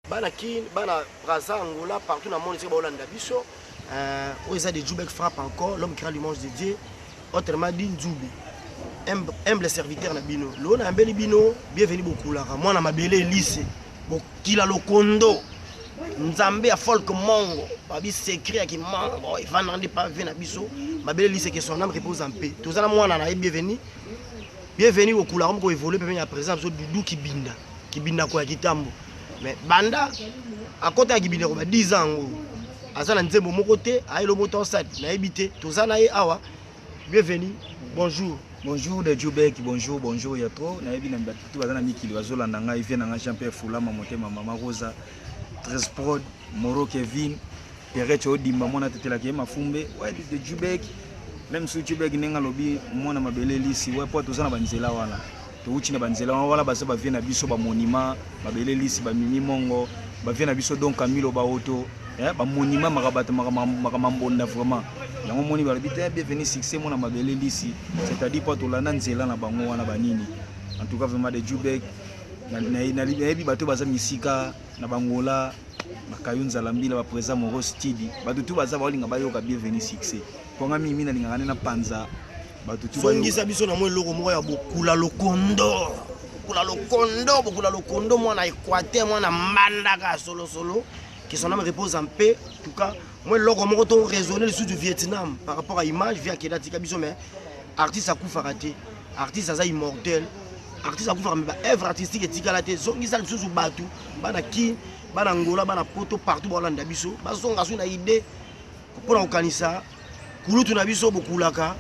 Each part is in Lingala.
Bana kin, bana Braza, Angola, partout dans le monde, c'est Bolanda Bisso. Oisa de Djoubek frappe encore, l'homme qui a l'image de Dieu. Autrement dit, Djoubé. Humble serviteur na bino. L'on a un bel bino, bienvenue beaucoup là. Moi, on a ma belle lycée. Bon, qu'il a le condo. Nzambe a folk mongo. Babi secret qui mongo. Il va n'en pas venir à Bisso. Ma belle lycée que son âme repose en paix. Tous les mois, on a bienvenue. Bienvenue au couleur, on évolue, puis à présent, Doudou qui binda. Qui binda quoi, qui tambo. Mais Banda, à côté de Gibine, 10 ans, à ça, on mon côté, à le moteur stade, on a habité, tout ça, awa. Bienvenue, bonjour. Bonjour de Djoubek, bonjour, bonjour, il y a trop. On a vu tout le monde qui il vient dans champion Foula, Maman Rosa, 13 Prod, Moro Kevin, Perret Odimba, mon attelé la game à Fumbe, ouais, de Djoubek, même si Djoubek n'est pas lobby, mon ama belé ici, ouais, pour tout ça, on va banzela wala. Tuuchina banzela wala basa ba vient na biso ba monument ba belé lisi ba mini mongo ba vient na biso donc Camilo ba auto ba monument makabata makamambonda vraiment yango moni ba bité bienvenue succès mona ma belé lisi c'est-à-dire pas tout la nzela na bango wana banini en tout cas vraiment de Djoubek na yebi bato baza misika na bangola makayunza lambila ba présent Moro Stidi bato tout baza ba linga ba yoka bienvenue succès ponga mimi na lingana na panza. Songisa biso na mwe loko moko ya bokula lokondo. Bokula lokondo moi na Équateur, moi na Mandaka solo qui son âme repose en paix. En tout cas, moi loko moko ton raisonner le sud du Vietnam par rapport à image via Kedatika biso mais artiste a kufa raté. Artiste aza immortel. Artiste a kufa mais œuvre artistique et tika la tête. Songisa biso su batu, bana ki, bana Angola, bana poto partout Bolanda biso. Ba songa su na idée pour na okanisa. Kulutu na biso bokulaka.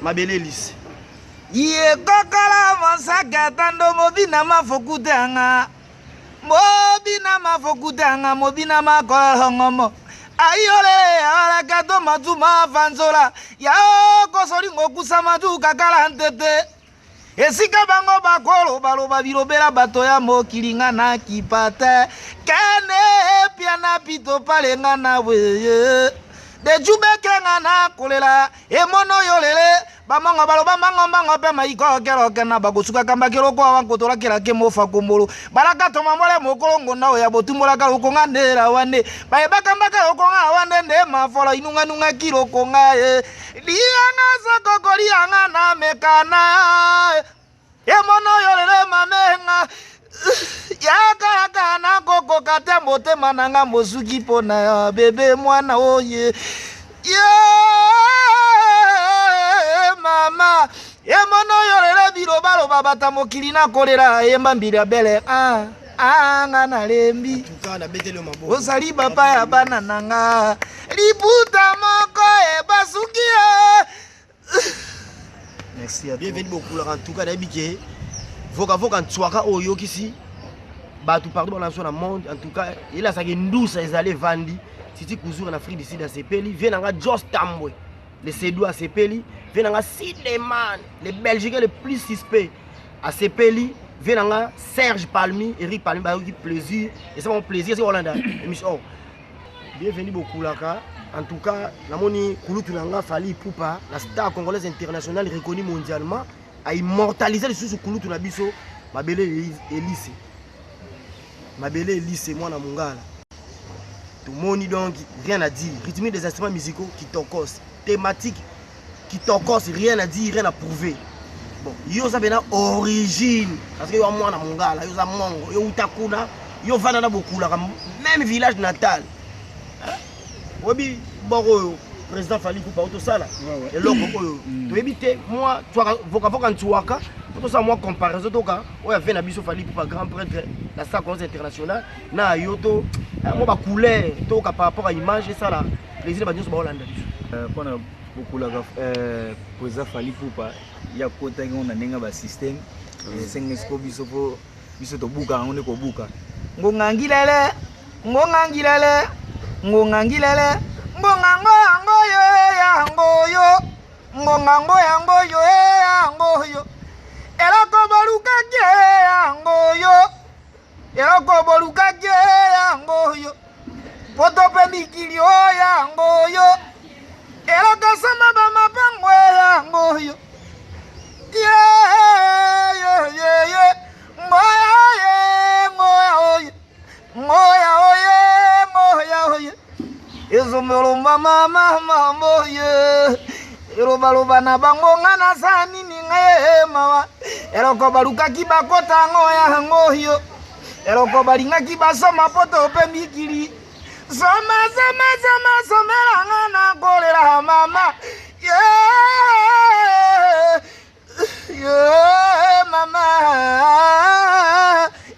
Ma belle lycée. Ye kokala monsaka tando mobina mafokutanga. Mobina mafokutanga mobina makolongomo. Ayole ala kato matuma fanzola. Ya kosori ngokusama tu kakala ntete. Esika bango bakolo baloba bilobela bato ya mokilinga na kipate. Kene piana pito palenga na weye. De Djoubek ngana kolela emono yolele bamango baloba mango pe maiko kero kena bagosuka kamba kero ko wankotola kera ke mofa kombolo baraka to mamole mokolongo na ya botumbola kala ko ngandera wane bayeba kamba kala ko ngawande nde mafola inunga nunga kilo ko ngae lianga sakokoli anga na mekana emono yolele mamenga Yaka na koko katembo te mananga mosuki pona bebe mwana oye mama emono yorele biro balo babata mokili na kolera yemba mbira bele nga na lembi tukana betele maboko osali papa ya bana nanga liputa moko e basuki merci à bienvenue beaucoup en tout cas d'habitude voka ntwaka oyo kisi batu partout dans le monde en tout cas il a sa ndousa ezale vandi titi kuzura en Afrique du Sud à Sepeli vient nga Jos Tambwe les Sédou à Sepeli vient nga Sideman les Belgiques les plus suspects à Sepeli vient nga Serge Palmi Eric Palmi ba qui plaisir et c'est mon plaisir c'est Hollanda émission bienvenue beaucoup là en tout cas la moni Kulutu nanga Fally Ipupa la star congolaise internationale reconnue mondialement a immortalisé le sous Kulutu na biso ma belle Elise. Ma belle Elise, moi na Mongala. Tout le monde donc rien à dire. Rythmique des instruments musicaux qui t'occosent. Thématique qui t'occosent, rien à dire, rien à prouver. Bon, yo ça vient origine. Parce que yo moi na Mongala, yo ça mongo, yo utakuna, yo vana na beaucoup là, même village natal. Obi, boko président Fally Ipupa auto sala et loko oyo to éviter moi toi voka ntuaka auto ça moi comparaison toka oya vient na biso Fally Ipupa grand prêtre la star internationale na yoto moi ba couleur toka par rapport à image et ça là plaisir ba nyonso ba Hollande pona beaucoup la président Fally Ipupa ya kota ngona nenga ba système sengesko biso po biso to buka on ko buka ngongangilele ngongangilele ngongangilele ngongango yangoyo yangoyo ngongango yangoyo yangoyo eloko bolukake yangoyo eloko bolukake yangoyo potope mikilio yangoyo eloko sama bamapango yangoyo Izumulumba mama moye Irubaluba na bango ngana sani ni mawa Eloko baluka kibakota ngoya ngoyo Eloko balinga kibasoma poto pe mikili Soma somela ngana kolera mama Yeah mama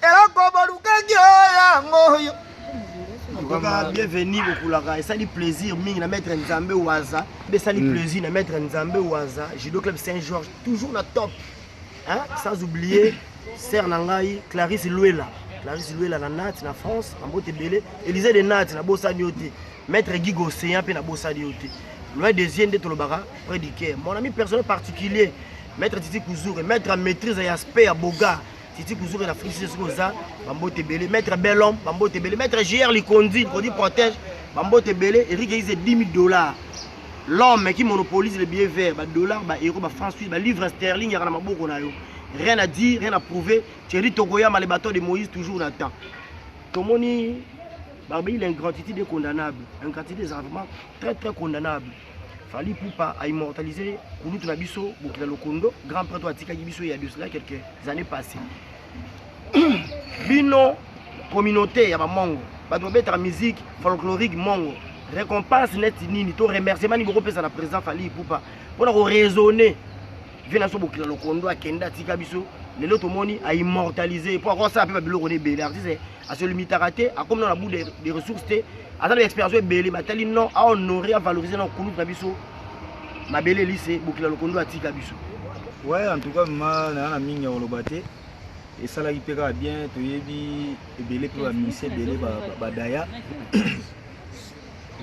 Eloko baluka kyoya ngoyo bienvenue Bokulaka et ça dit plaisir mingi na maître Nzambe Ouaza mais ça dit plaisir na maître Nzambe Ouaza judo club Saint-Georges toujours na top hein sans oublier sœur nangai Clarisse Luela na Nat na France en bote belé Élisée de Nat na bossa dioté maître Guy Gosséan pe na bossa dioté loin des yeux de Tolobara près du Caire mon ami personnel particulier maître Titi Kouzour maître en maîtrise et aspect à Boga Titi Kouzour et la Frissi Sosa, Bambo Tebele, Maître Bellhomme, Bambo Tebele, Maître JR Likondi, Cody protège, Bambo Tebele, Eric Gaïs $10 000. L'homme qui monopolise les billets verts, $, €, francs suisses, livres sterling, il y a rien à dire, rien à prouver. Thierry Togoya, les bateaux de Moïse, toujours dans le temps. Tomoni, il a une quantité condamnable, une quantité des armements très condamnable. Fally Ipupa a immortalisé Kouloutou Nabiso, Boukila Lokondo, grand prêtre Atika Gibiso il y a de cela quelques années passées. Bino, communauté, il y a Mongo, la musique folklorique Mongo, récompense net nini, to remerciement niveau pesa na président Fally Ipupa pour raisonner. Vient sur Boukila Lokondo, Kenda Tika Biso, les autres moni a immortalisé. Pour avoir ça, après Babylone René Bélé, artiste, à se limiter à rater, à comme dans la bout des ressources. À l'expérience de Bélé, mais non à honorer, à valoriser nos Kounou Nabiso, ma Bélé lycée, Boukila Lokondo, Atika Biso. Ouais, en tout cas, moi, je suis mingi au Lobaté. Et ça, là, il paiera bien. Tu es Bélé pour la ministère Bélé Badaya.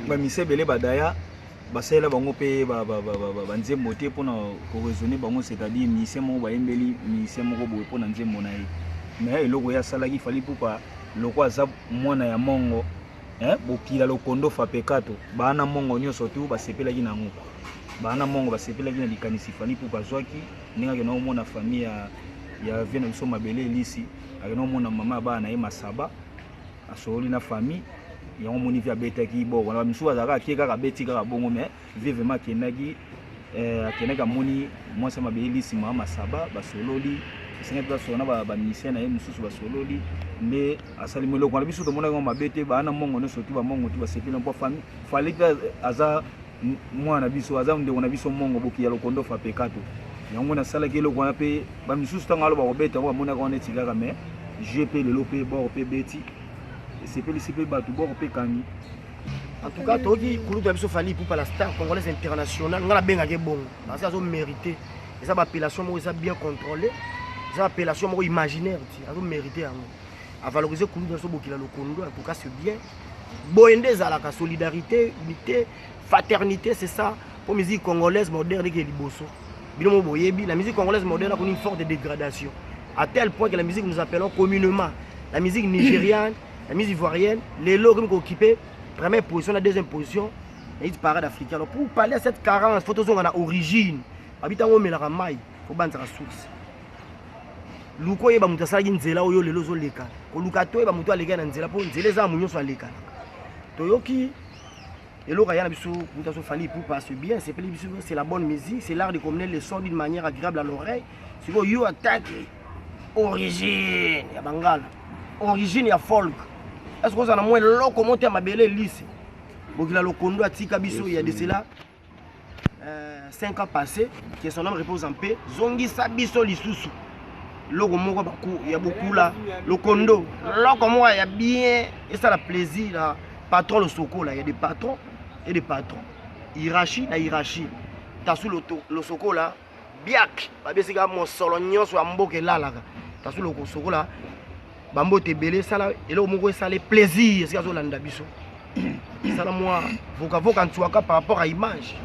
La ministère Bélé Badaya, c'est là qu'on peut banzer moté pour raisonner, c'est-à-dire ministère mon Bayembeli, ministère mon robot pour nanzer mon aïe. Mais le roi ça là, il fallait pour pas le roi ça moi na ya mongo. Bokila Lokondo fa pekato bana mongo nyonso tu basepelaki nango bana mongo basepelaki na likanisi Fally Ipupa zwaki ninga ke na omona famille ya vena biso mabele lisi akena omona mama bana ye masaba asoli na famille ya omoni via betaki bo wana misu azaka kieka ka beti ka bongo mais vivement kenaki akenaka moni mwasa mabele lisi mama masaba basololi senga pla sona ba ministère na ye mususu basololi mais asali mo lokwana biso to mona ngoma bete bana mongo ne sotu ba mongo tu ba sepela mpo famille Fally ka aza mwana biso aza ndeko na biso mongo boki ya Lokondo fa pekato yango na sala ke lokwana pe ba misusu tanga lo ba kobeta ba mona ka oneti kaka mais GP le lopé bo pe beti sepeli sepeli ba tu bo pe kangi en tout cas toki Kouloutou biso Fally Ipupa la star congolaise internationale ngala benga ke bongo parce que azo mérité et ça ba appellation mo ça bien contrôlé ça appellation mo imaginaire azo mérité yango à valoriser Kouloutou biso Boukila Lokondo en tout cas c'est bien boende zalaka solidarité unité fraternité c'est ça pour musique congolaise moderne qui est liboso binomo boyebi la musique congolaise moderne a connu une forte dégradation à tel point que la musique nous appelons communément la musique nigériane la musique ivoirienne les lots qui occupé première position la deuxième position et il parade africain alors pour parler à cette carence faut toujours en a origine habitant au Melaramai faut banza la source luko yeba mutu asala nzela oyo lelo zo leka ko luka to yeba mutu aleka na nzela po nzela za munyo so aleka toyoki eloko ya na biso mutu so Fally Ipupa c'est bien c'est la bonne musique c'est l'art de communier les sons d'une manière agréable à l'oreille c'est quoi you attack origine ya bangala origine ya folk est-ce que ça na moins loko monter mabele lycée Bokila Lokondo a tika biso il y a de cela 5 ans passés, que son âme repose en paix. Zongi Sabiso Lisusu. Logo moko baku, il y a beaucoup là. Lokondo, logo moi il y a bien et ça la plaisir là. Patron le Soko là, il y a des patrons et des patrons. Hiérarchie, la hiérarchie. T'as sous le Soko là, biak. Babé c'est mon solognon sur Amboke là là. T'as sous le Soko là. Bambo te belé ça là et là au moko ça les plaisirs, c'est ça landa biso. Ça là moi, faut quand tu par rapport à image.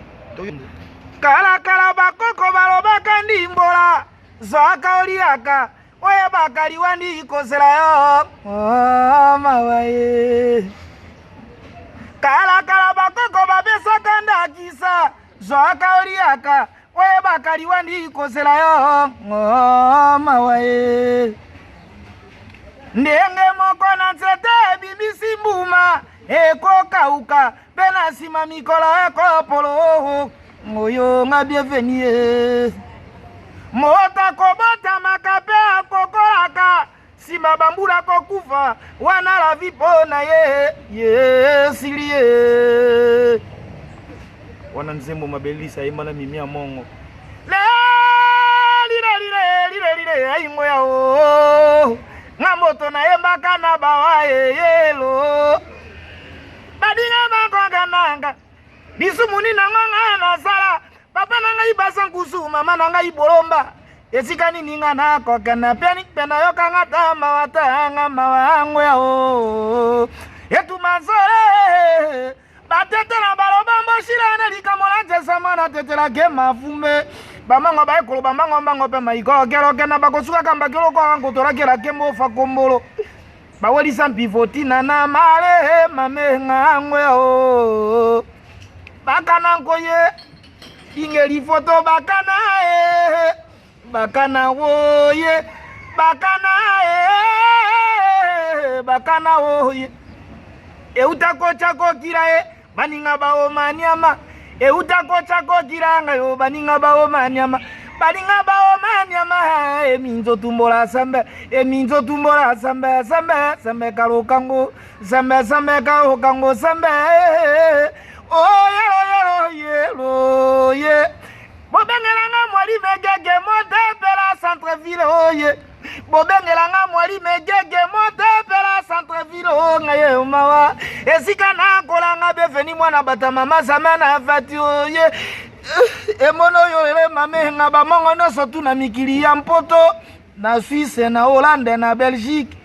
Kala kala bakoko balobaka ndimbola zoaka oliaka oye bakali wandi ikosela yo mawaye kala kala bakoko babesaka ndakisa zoaka oliaka oye bakali wandi ikosela yo mawaye ndenge moko na nzete ebimisi mbuma ekokauka mpe na nsima mikolo ekopolo oyo nga bienvenue mota kobotamaka mpe akokolaka nsima bambula kokufa wana la vi mpo na ye sili ye wana nzembo mabelisa yemana mimi ya mongo lile ayingo yao nga moto nayembaka na bawa yelo badinga bakokananga bisumuni nango nga nasala papa nanga ibasa nkusu mama nanga ibolomba esika nini nga nakokana mpe nayokanga ta mawatanga mawango yao etumasole batetela baloba mboshilana likamola ntesama na tetelake mafumbe bamango baekolo bamango mbango mpe maikolokelokena bakosukaka mbakiloko ankotolakelake mbofa kombolo bawelisa mpivotina na male mamengango yao bakana nkoye ingeli foto bakana bakana woye bakana woye eutakochako kira baninga baomaniama eutakochako kiranga yo baninga baomaniama baninga baomaniama eminzo tumbola sambe sambe kalokango sambe kalokango sambe oye bobengelanga mwali megege modepela centreville oye bobengelanga mwali megege modepela centreville ngaye mawa esika nakolanga beveni mwana bata mama zamana fati oye emono yoele mamenga bamongo nyonso tu na mikili ya mpoto na Suisse na Hollande na Belgique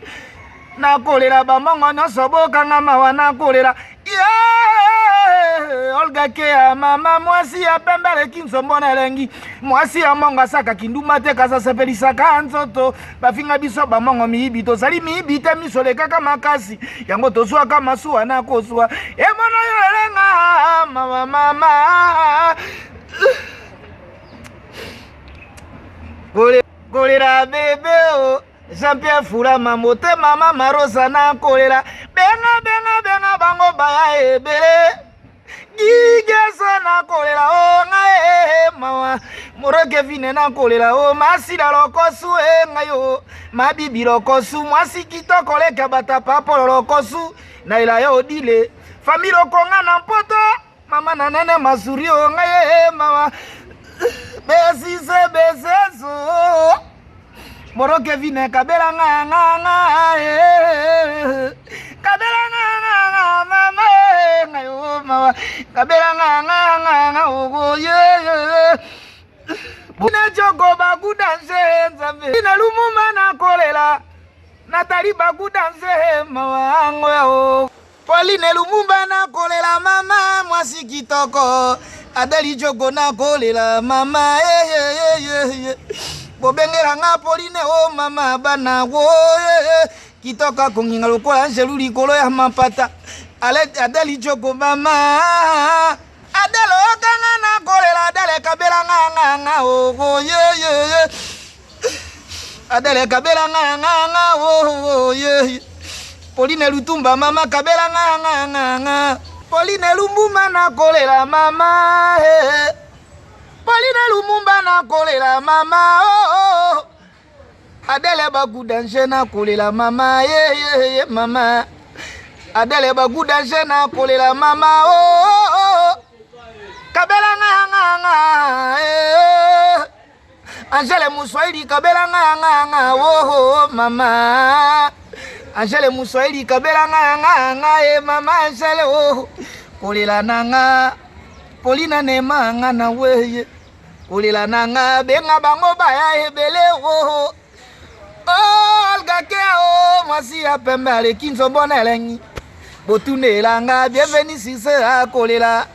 nakolela bamongo nyonso bokanga mawa nakolela Olga Kea mama mwasi ya pembele kinsomona elengi mwasi ya monga saka kinduma te kasa sepelisaka nzoto bafinga biso bamongo miyibi tozali miyibi te misole kaka makasi yango tozwaka masuwa na kozwa emono yo elenga mama kolera bebe o Jean-Pierre Fulama mote mama marosa na kolela benga bango baya ebele gigesa na kolela o nga mawa moroke vine na kolela o masila lokosu ngayo mabibi lokosu mwasi kitoko leka bata papolo lokosu na ila yo dile famille okonga na mpoto mama na nene masuri o nga mawa beseso moroke vine kabela nga kabela nga mama ngayo mawa kabela nga oye bune jogo bagudanse nzambe ina lumumba na kolela natali bagudanse mawa ngo yao Pauline Lumumba na kolela mama mwasi kitoko adali jogo na kolela mama bobengela nga Pauline o mama bana wo kitoka konginga lokola njelu likolo ya mapata adali jogo mama adelo kanga na kolela adele kabela nga o ye adele kabela nga o ye Pauline Lutumba mama kabela nga Pauline Lumumba na kolela mama Pauline Lumumba na kolela mama Adele bagudange na kolela mama mama Adele baguda jena kolela mama oh kabela nga Angele Muswahili kabela nga oh mama Angele Muswahili kabela nga mama Angele oh kolela nanga Polina nema nga na weye kolela nanga benga bango baya ebele oh algake oh mwasi ya pembe aleki nzombo elengi botunelanga bienvenue sise akolela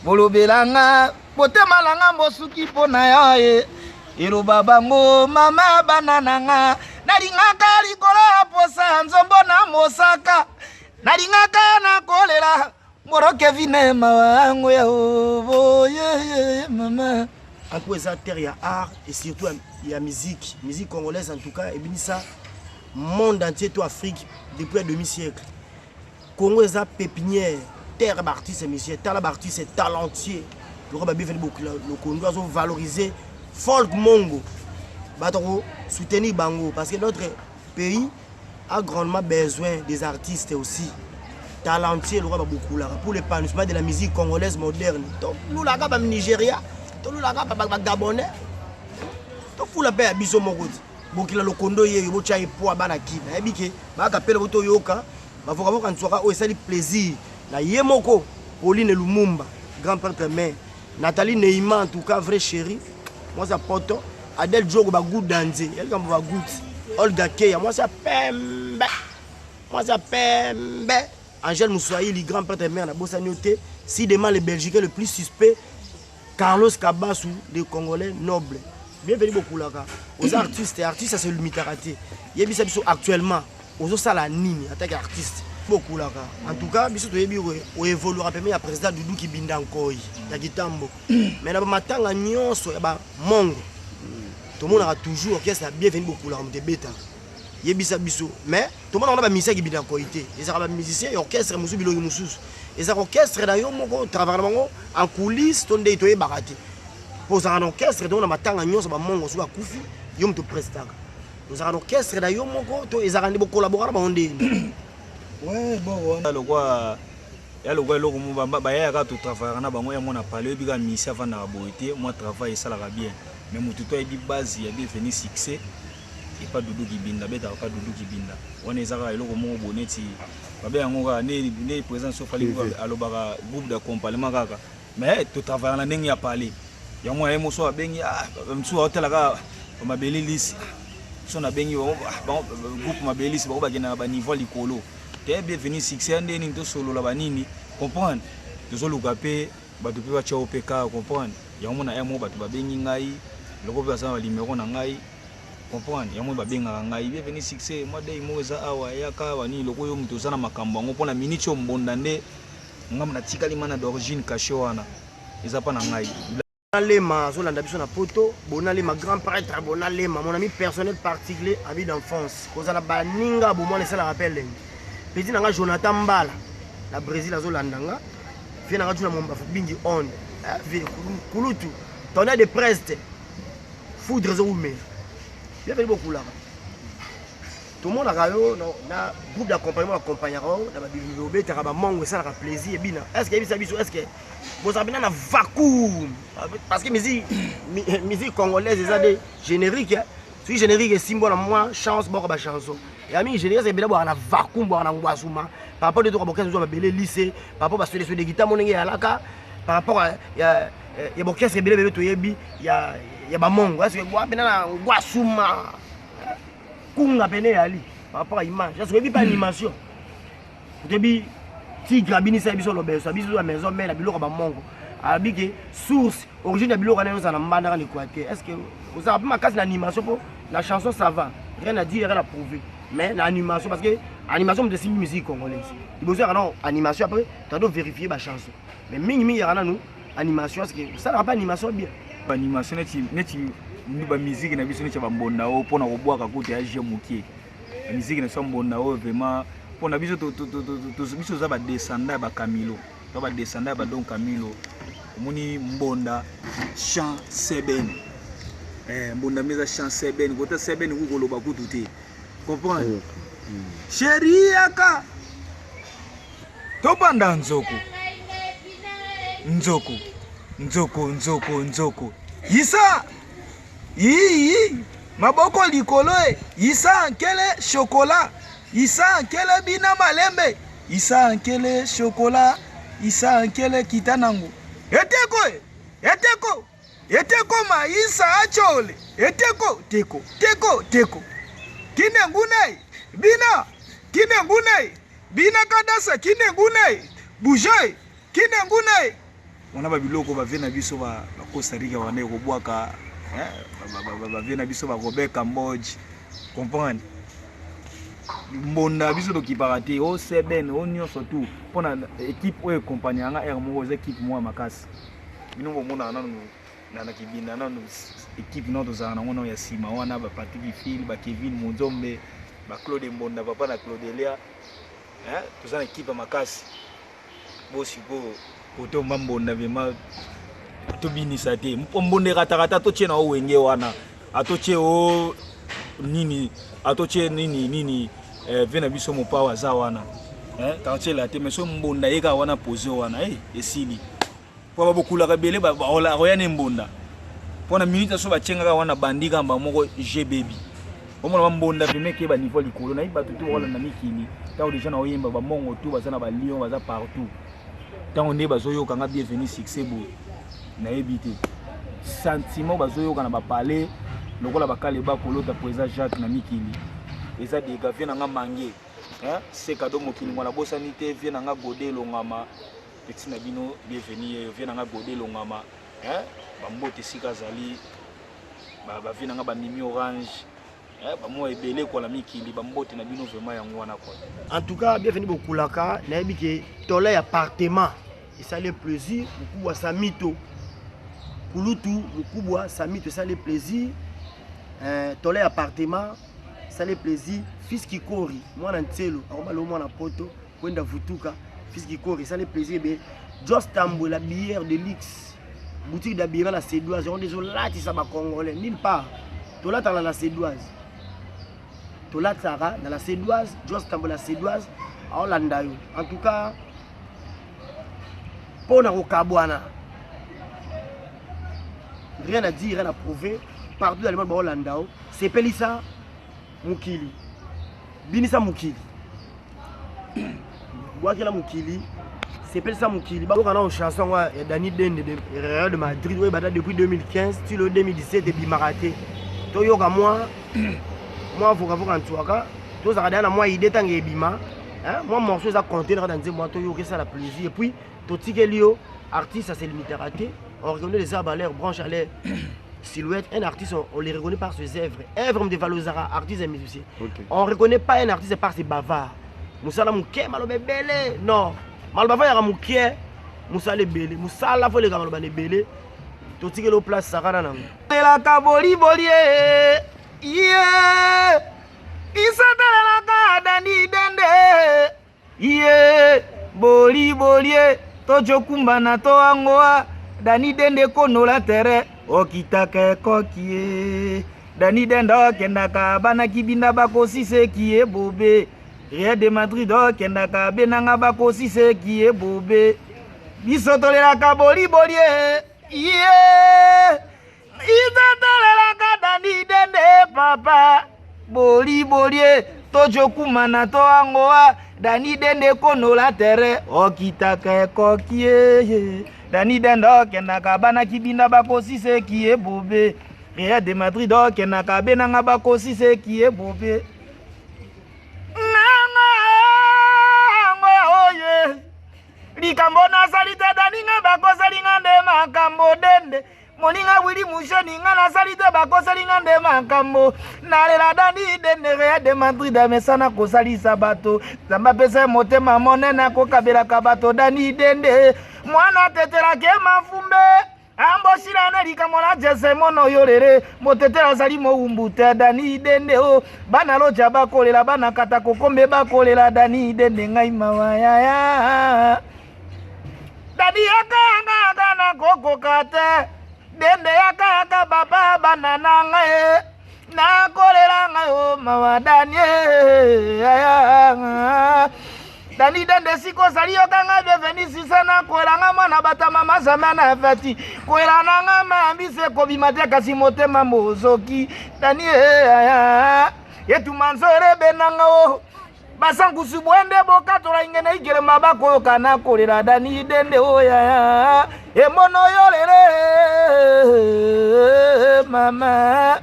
bolobelanga botemalanga mosuki mpona yo ye eloba bango mama banananga nalingaka likolo ya posa nzombo na mosaka nalingaka nakolela moroke vine mawango ya ovo mama Anko eza terre ya art et surtout il y a musique congolaise en tout cas et bien ça monde entier tout Afrique depuis un demi-siècle. Congo eza pépinière terre d'artistes et musiciens, terre d'artistes talentueux. Le roi bien fait beaucoup le Congo doit valoriser folk mongo. Batoro soutenir bango parce que notre pays a grandement besoin des artistes aussi talentueux le roi beaucoup là pour l'épanouissement de la musique congolaise moderne. Donc nous là bas Nigeria tout là bas Gabonais. To fula pe ya biso moko bokila lokondo ye bo cha ipo bana kina ebike ba kapela boto yoka ba voka voka ntsoka o esali plaisir na ye moko Pauline Lumumba grand père mère Nathalie Neima en tout cas vrai chéri moi ça poto Adel Jogo ba good danser elle comme ba good Olga Keya moi ça pembe Angèle Moussoaïli grand père mère na bossa nyoté si demain le Belgique le plus suspect Carlos Kabassou des Congolais nobles. Bienvenue beaucoup là. Aux artistes c'est le mitaraté. Il y a actuellement aux sala nini en tant qu'artiste beaucoup là. En tout cas, biso to yebi o évoluera premier président Doudou Kibinda Nkoyi ya Gitambo. Mais na matanga nyonso ba mongo. Tout le monde aura toujours orchestre bienvenue beaucoup là de bêta. Yebisa biso mais tout le monde a ba musicien Kibinda Nkoyi té. Les arabes musiciens et orchestre musu bilo mususu. Les orchestres d'ailleurs moko travailler en coulisses tonde to yebakate. Pour un orchestre donc na matanga nyonso ba mongo so ba kufi yom to prestaka. Pour un orchestre d'ailleurs moko to ezarandi bo collaborer ba onde. Ouais bon le quoi ya le quoi loko ba ya ka to travailler na bango ya mona parler bi ka misa va na boité moi travail ça la bien mais mutu to di base ya devenu succès et pas Doudou Kibinda beta pas Doudou Kibinda on ezaka loko mo boneti babe yango ka ne présence so fali alobaka groupe d'accompagnement kaka mais to travailler na ndenge ya parler ya moi emoso abengi msu hotel ka mabelilisi so na bengi groupe mabelilisi ba bakena ba niveau likolo te bienvenue succès ndeni to solo la banini comprendre to luka pe ba to pe ba chao pe ka comprendre ya mo na emo ba to ba bengi ngai loko ba sa limero na ngai comprendre ya mo ba benga ngai bienvenue succès moi dai mo za awa ya ka wani loko yo mtu sana makambo ngo pona minute yo mbonda nde ngam na tikali mana d'origine caché wana eza pa na ngai Lema, Zolanda biso na poto, Bonalema grand prêtre, Bonalema, mon ami personnel particulier, ami d'enfance. Kozala baninga, bon moi laisser la rappel. Petit nanga Jonathan Mbala, la Brésil Zolanda nga. Fi nanga tuna momba bingi on. Kulutu, tonnerre de preste. Foudre zoumé. Bien fait beaucoup là. Tout le monde a rayo na groupe d'accompagnement accompagnera na ba bibliothèque ta ba mongo ça la plaisir bina. Est-ce que bisa biso est-ce que vous avez un vacuum parce que musique congolaise c'est des génériques si générique est symbole moi chance bon ba chanson et ami générique c'est bien boire na vacuum boire na ngwasuma par rapport de to boka zo ba belé lycée par rapport ba sur des guitares monenge ya laka par rapport ya boka c'est belé to yebi ya ba mongo est-ce que boire bena na ngwasuma kunga pene ali par rapport à image est-ce que pas animation debi tigre bini sa biso lo beso biso la maison mais la biloko ba mongo abike source origine ya biloko na na mbanda ni quoi est-ce que vous avez ma case d'animation pour la chanson ça va rien à dire rien à prouver mais l'animation parce que animation de musique congolaise il besoin alors animation après tu dois vérifier ma chanson mais mingi ya na nous animation est-ce que ça n'a pas animation bien animation neti ba musique na biso neti ba mbonda o pona ko boaka kote ya jemukie musique na so mbonda o vraiment pona biso to biso za ba descendant ba Camilo to ba descendant ba Don Camilo moni mbonda chant seben mbonda meza chant seben kota seben ku koloba kutu te comprendre chérie aka tobanda nzoko nzoko isa yi maboko likolo isa nkele chocolat isa nkele bina malembe isa nkele chocolat isa nkele kitanango eteko ma isa achole eteko teko kinengunai bina kadasa kinengunai bouger kinengunai on a babiloko ba vena biso ba Costa Rica wana ko bwaka ba vena biso ba Robert Cambodge comprendre mbonda biso dokipaka te o seben o nyonso tout pona équipe oyo compagnie anga air mo équipe mo makasi bino bomona nanu na kibinda nanu équipe noto za na ngona ya sima wana ba Patrick Phil ba Kevin Monzombe ba Claude Mbonda papa na Claude Elia tozana équipe makasi bosi ko koto mbonda vema to binisa te mbonde katakata to chena o wenge wana atoche o nini atoche nini vena biso mo pawa za wana kanche la te meso mbonda yeka wana pose wana esili po babokula ka bele ba ola royane mbonda pona minute so ba chenga wana bandika mba moko G baby omona mbonda pemeke ba niveau likolo na iba tutu wala na mikili ta déjà na oyemba ba mongo tu bazana ba lion baza partout tant on est bazoyo kanga bienvenue succès bo na ebité sentiment bazoyo kana ba parler lokola bakale ba kolota président Jacques na mikili eza de gavien nga mangé c'est cadeau mokili ngwana bosanité vient nga godelo ngama petit na bino bienvenue vient nga godelo ngama ba mbote sika zali ba vient nga ba mimi orange ba mo ebele ko la mikili ba mbote na bino vraiment yango wana ko en tout cas bienvenue bokulaka na ebike tole appartement et ça le plaisir mukubwa samito kulutu mukubwa samito ça le plaisir tole appartement ça le plaisir fils Kikori mwana ntelo akoma lo mwana poto kwenda vutuka fils Kikori ça le plaisir be Just Tambo la bière de luxe boutique d'habillage la Cédoise on désolé là ça ba congolais nulle part tola dans la Cédoise tola tsara dans la Cédoise Just Tambo la Cédoise à Hollanda en tout cas pour na kokabwana rien à dire rien à prouver partout dans le monde Hollanda c'est pelisa mukili binisa mukili wakela mukili c'est pelisa mukili ba kana en chanson wa Dani Dende de Real de Madrid ouais bata depuis 2015 tu le 2017 et bimaraté to yoka moi voka ntwaka to za kana moi idée tangue bima moi morceau za contenir dans moi to yoka ça la plaisir et puis to tikelio artiste ça c'est limité raté on reconnaît les arbres à l'air branche à l'air silhouette, un artiste, on les reconnaît par ses œuvres. Œuvres de Valozara, artiste et musicien. Okay. On ne reconnaît pas un artiste par ses bavards. Moussala mouké, malobe belé. Non. Malbava yara mouké, moussala belé. Moussala faut les gars malobe belé. Toti que l'eau place Sarana nam. La kaboli bolie. Yeah. Isata la kadani dende. Yeah. Boli bolie. Tojo kumbana to angoa. Dani dende kono la terre. Okitaka kokie Dani dendo kendaka bana kibinda bakosi se kie bobe Real de Madrid kendaka benanga bakosi se kie bobe bisotolela ka boli bolie yeah itatolela ka Dani dende papa boli bolie tojo kumana to angoa Dani dende kono la terre okitaka kokie Dani dendo kendaka bana kibinda bakosi se kie bobe Real de Madrid kendaka benanga bakosi se kie bobe nanga oye likambo na salite daninga bakosa linga nde makambo dende moninga wili musho ninga na salite bakosa linga nde makambo nalela Dani dende Real de Madrid amesana kosalisa bato zamba pesa motema monena kokabelaka bato Dani dende mwana tetela ke mafumbe amboshira na likamona jese mono yorere motetela sali mo umbute Dani dende o bana loja bakolela bana kata kokombe bakolela Dani dende ngai mawaya ya Dani yaka na koko kate dende yaka baba bana nanga na kolela ngayo mawadani Dani dende siko sali okanga bienvenue sana kwelanga mwana batama mazamana fati kwelana ngama ambise kobimate kasi motema mozoki Dani yetu manzore benanga o basangu subwende boka tola ingene igere mabako kana kolera Dani dende oya emono yolere mama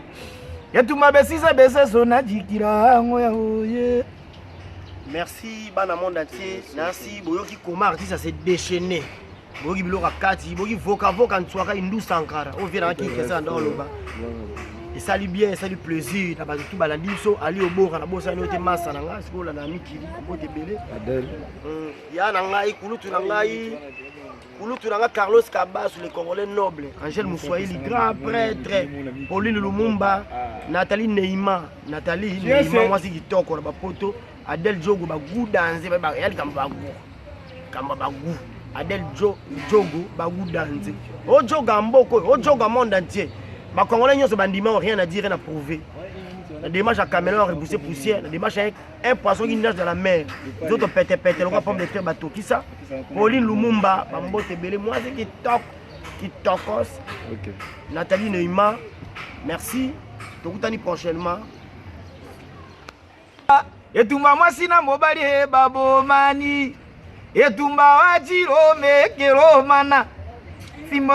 yetu mabesize beseso na jikira ngoya oye. Merci bana monde entier. Merci boyoki comment artiste s'est déchaîné. Boyoki biloko kati, boyoki voka ntwaka indu sankara. On vient qui kesa dans le bas. Et ça lui bien, ça lui plaisir. Na bazu balandi so ali obora na bosa no te massa na nga sikola na mikili ko te belé. Adel. Ya na ngai kulutu na ngai. Kulutu na nga Carlos Kabas le Congolais noble. Angèle Moussoaili grand prêtre. Pauline Lumumba, Nathalie Neima, moi si kitoko na bapoto. Adel Jogo bagu danse ba yali kamba bagu Adel Jogo bagu danse o joga mboko o joga monde entier ba congolais nyonso bandima rien à dire rien à prouver la démarche à Cameroun repousser poussière la démarche avec un poisson qui nage dans la mer d'autres pète le roi pomme de terre bateau qui ça Pauline Lumumba bambote belé moi c'est qui tokos OK Nathalie Neima merci tokutani prochainement. Etumba mwasina mobali he babo mani Etumba wajiro mekero mana Fimbo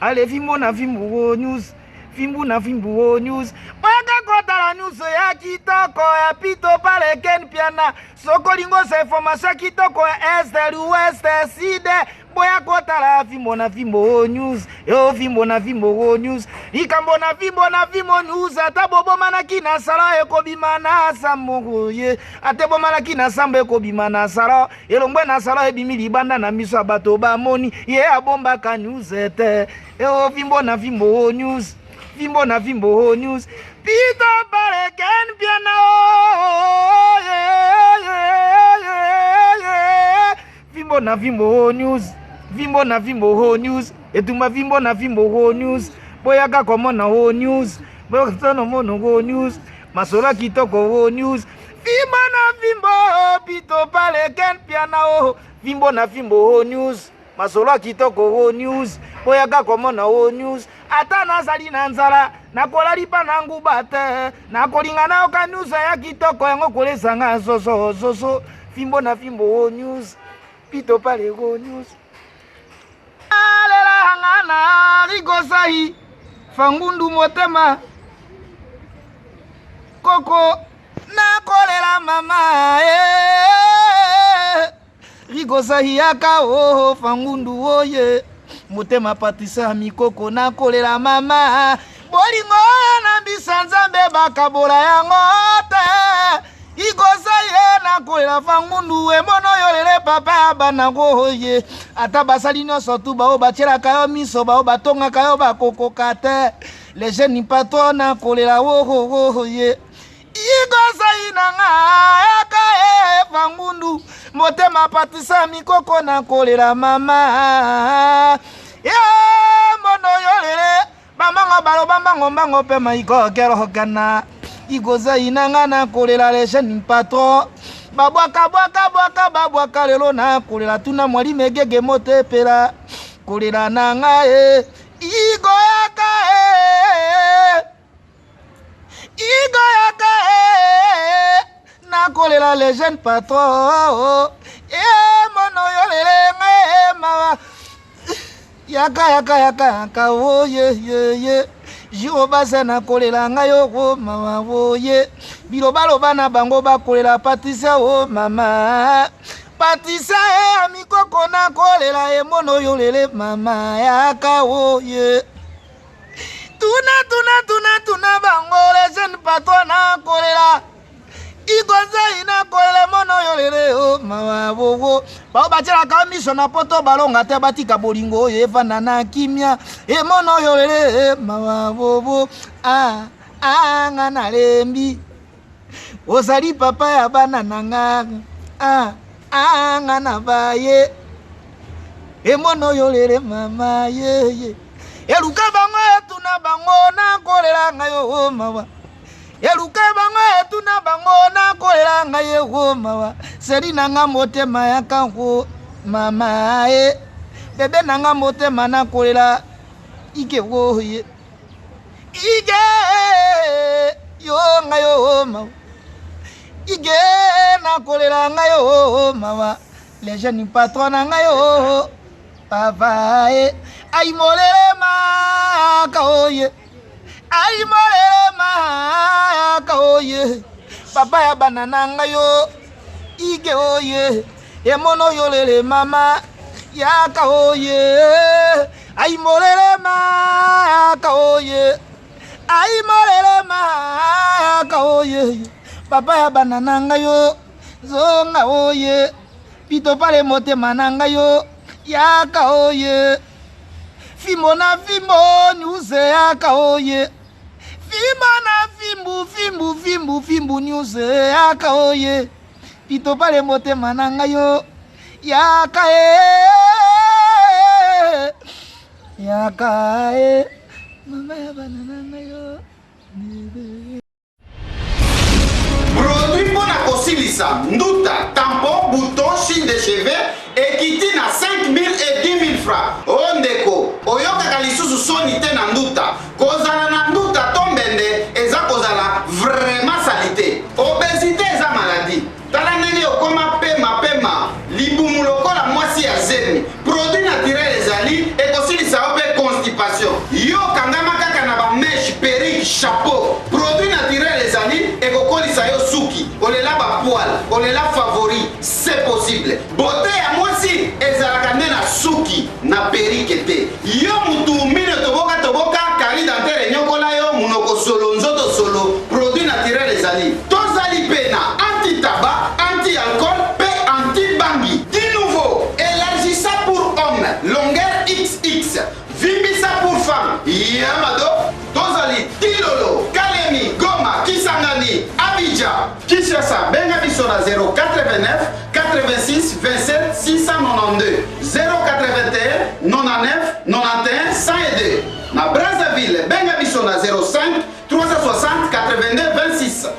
Ale fimbo na fimbo news Fimbo na fimbo news Mwaka kota la news ya kitoko ya pito pale ken piana Sokolingo sa information kitoko ya este l'ouest side Boya kota la fimbo na fimbo news Yo fimbo na fimbo news Ikambo na fimbo news Ata bobo manaki na sala eko bimana sambo ye Ate bobo manaki na sambo eko bimana sala Elongwe na sala ebimi libanda na miso abato ba moni Ye abomba ka news ete Yo fimbo na fimbo news Fimbo na fimbo news Pito pare ken piano Fimbo na fimbo news Fimbo na fimbo news Etuma fimbo na fimbo news Boyaka komo na news Boyaka no mono news Masola kitoko news Fimbo na fimbo Pito pare ken piano Fimbo na fimbo news Masola kitoko news Boyaka komo na news Ata nazali na nzala nakola lipa nangu bate nakolinga na oka news ya kitoko yango kolesa nga zozo fimbo na fimbo news pito pale news alela ngana rigosai fangundu motema koko nakolela mama rigosai yaka fangundu oye motema patisa mikoko na kolela mama bolingo na bisanzambe bakabola yango te igosa ye na kolela fangundu emono yolele papa bana goye ata basali nyonso tu bao batielaka yo miso bao batongaka yo bakokoka te les jeunes pato na kolela woye igosa inanga yaka fangundu motema patisa mikoko na kolela mama mono yolele bamango baloba mbango pe maiko kero hokana igoza inanga na kolela leshen patron babwaka lelo na kolela tuna mwali megege motepela kolela nanga igo yaka na kolela leshen patron mono yolele mawa yaka oye jiro basa na kolela ngayo ko mama oye bilobaloba na bango bakolela patisa o mama patisa amikoko na kolela emono yolele mama yaka oye tuna bango les jeunes patron na kolela igoza ina kolela mono yolele o mawa bogo bao bachela ka miso na poto balonga te batika bolingo evana na kimia e mono yolele mawa bobo nga na lembi ozali papa ya bana nanga nga na baye e mono yolele mama ye eluka bango etuna bango na kolela ngayo mawa eluka bango etuna bango na kolela ngayo mawa seri nanga motema ya kango mama bebe nanga motema na kolela ike woye ige yo ngayo ma ige na kolela ngayo mama les jeunes patron ngayo papa ay molele ma kaoye ay molele ma kaoye papa ya banana ngayo ige oye emono yolele mama ya kaoye ay molele ma kaoye ay molele ma kaoye papa ya banana ngayo zonga oye pito pale motema nangayo ya kaoye fimbo na fimbo nyuse ya kaoye fimbo na fimbu nyuse ya kaoye pito pale motema nangayo ya kae mama ya banana ngayo produit pour la kosilisa nduta tampon bouton chine de cheveux ekiti na 5 000 et 10 000 francs ondeko oyokaka lisusu soni te na nduta kozala na nduta tombende eza kozala vraiment salite obésité eza maladie tala ndenge okoma pema libumu lokola mwasi ya zemi produit naturel ezali ekosilisa yo mpe constipation yo kangama kaka na bameshe perike chapeau produit naturel ezali ekokolisa yo suki olela bapoile olela favori c'est possible bote ya mwasi ezalaka nde na suki na perike te yo mutu mine toboka kari dantere nyokola yo munoko solo nzoto solo produit naturel ezali tozali mpe na anti-tabac anti-alcool mpe anti-bangi di nouveau élargissa pour homme longueur XX vimbisa pour femme yamado tozali tilolo kalemi goma kisangani abidjan kinshasa benga biso na 089 86 27 692 081 99 91 102 na Brazzaville benga biso na 05 360 82 26